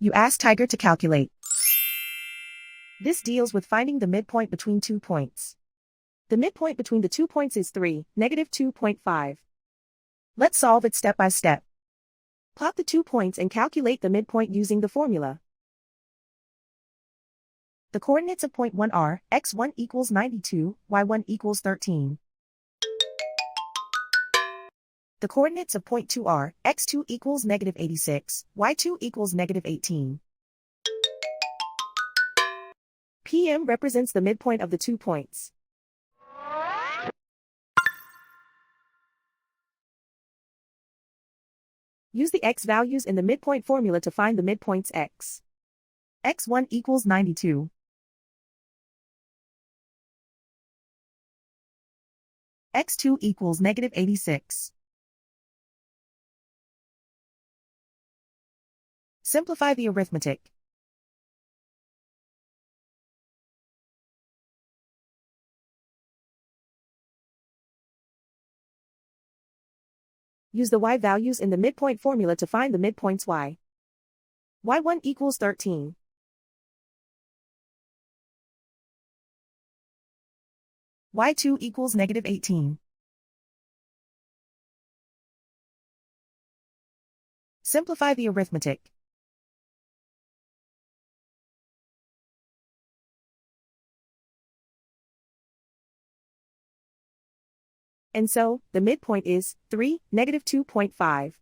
You ask Tiger to calculate. This deals with finding the midpoint between 2 points. The midpoint between the 2 points is 3, -2.5. Let's solve it step by step. Plot the 2 points and calculate the midpoint using the formula. The coordinates of point 1 are x1 equals 92, y1 equals 13. The coordinates of point 2 are x2 equals -86, y2 equals -18. PM represents the midpoint of the 2 points. Use the x values in the midpoint formula to find the midpoints x. x1 equals 92. x2 equals -86. Simplify the arithmetic. Use the y values in the midpoint formula to find the midpoints y. y1 equals 13. y2 equals -18. Simplify the arithmetic. And so, the midpoint is 3, -2.5.